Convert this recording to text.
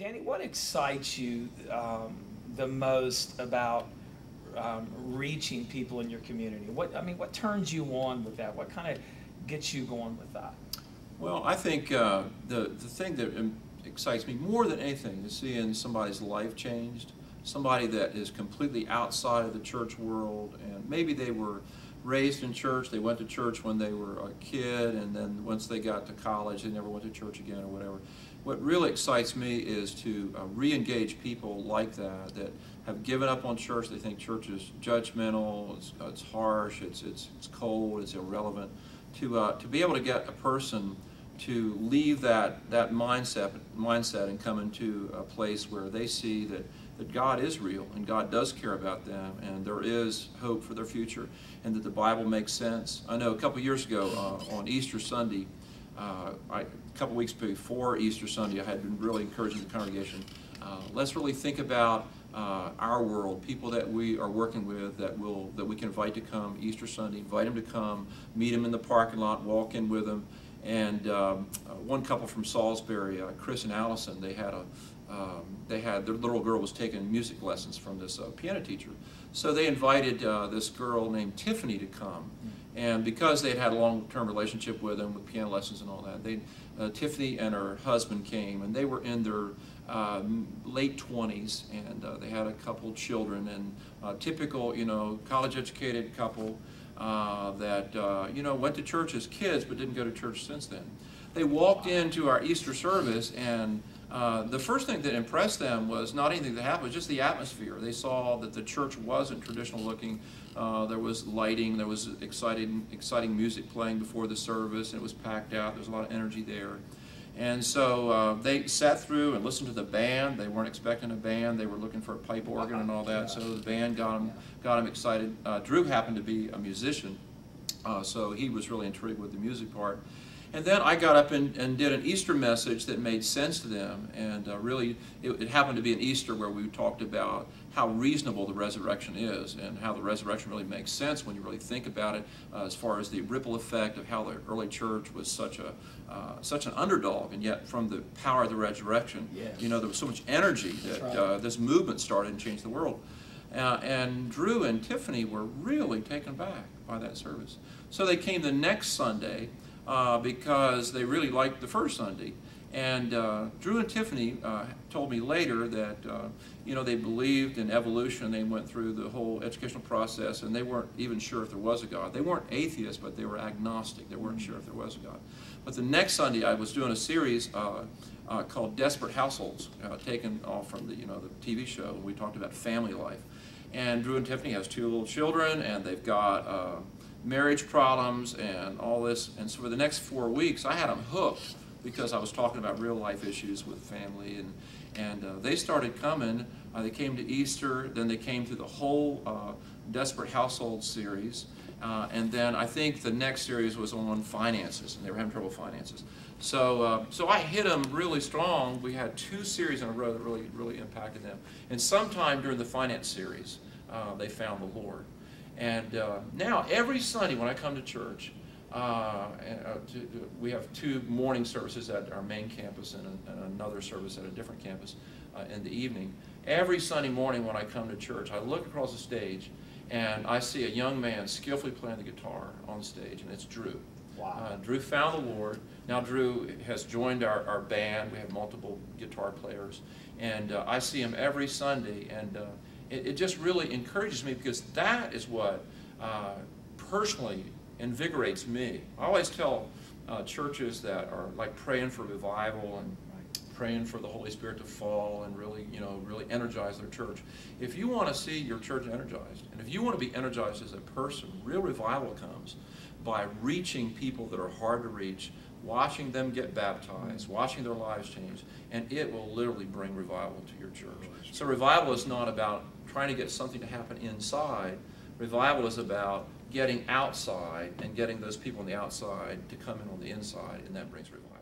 Danny, what excites you the most about reaching people in your community? What turns you on with that? What kind of gets you going with that? Well, I think the thing that excites me more than anything is seeing somebody's life changed, somebody that is completely outside of the church world, and maybe they were raised in church, they went to church when they were a kid, and then once they got to college, they never went to church again or whatever. What really excites me is to re-engage people like that have given up on church. They think church is judgmental, it's harsh, it's cold, it's irrelevant. To be able to get a person to leave that mindset and come into a place where they see that God is real and God does care about them and there is hope for their future and that the Bible makes sense. I know a couple years ago on Easter Sunday, a couple weeks before Easter Sunday, I had been really encouraging the congregation, let's really think about our world, people that we are working with that we can invite to come Easter Sunday, invite them to come, meet them in the parking lot, walk in with them. And one couple from Salisbury, Chris and Allison, they had their little girl was taking music lessons from this piano teacher. So they invited this girl named Tiffany to come. And because they'd had a long-term relationship with him with piano lessons and all that, Tiffany and her husband came, and they were in their late 20s, and they had a couple children, and typical, college-educated couple that went to church as kids but didn't go to church since then. They walked into our Easter service, and the first thing that impressed them was not anything that happened, just the atmosphere. They saw that the church wasn't traditional looking. There was lighting, there was exciting music playing before the service, and it was packed out. There was a lot of energy there. And so they sat through and listened to the band. They weren't expecting a band. They were looking for a pipe organ and all that. So the band got them excited. Drew happened to be a musician, so he was really intrigued with the music part. And then I got up and did an Easter message that made sense to them. And really, it happened to be an Easter where we talked about how reasonable the resurrection is and how the resurrection really makes sense when you really think about it, as far as the ripple effect of how the early church was such an underdog, and yet from the power of the resurrection, yes, there was so much energy that this movement started and changed the world. And Drew and Tiffany were really taken back by that service. So they came the next Sunday because they really liked the first Sunday. And Drew and Tiffany told me later that they believed in evolution. They went through the whole educational process, and they weren't even sure if there was a God. They weren't atheists, but they were agnostic. They weren't sure if there was a God. But the next Sunday, I was doing a series called Desperate Households, taken off from the TV show. We talked about family life. And Drew and Tiffany has 2 little children, and they've got marriage problems and all this. And so for the next 4 weeks, I had them hooked because I was talking about real life issues with family, and they started coming. They came to Easter, then they came through the whole Desperate Household series, and then I think the next series was on finances, and they were having trouble with finances. So I hit them really strong. We had 2 series in a row that really impacted them. And sometime during the finance series, they found the Lord. And now every Sunday when I come to church, we have 2 morning services at our main campus and another service at a different campus in the evening. Every Sunday morning when I come to church, I look across the stage and I see a young man skillfully playing the guitar on the stage, and it's Drew. Wow. Drew found the Lord. Now Drew has joined our band. We have multiple guitar players, and I see him every Sunday, and it just really encourages me, because that is what personally invigorates me. I always tell churches that are like praying for revival and praying for the Holy Spirit to fall and really energize their church. If you want to see your church energized, and if you want to be energized as a person, real revival comes by reaching people that are hard to reach, watching them get baptized, watching their lives change, and it will literally bring revival to your church. So revival is not about trying to get something to happen inside. Revival is about getting outside and getting those people on the outside to come in on the inside, and that brings revival.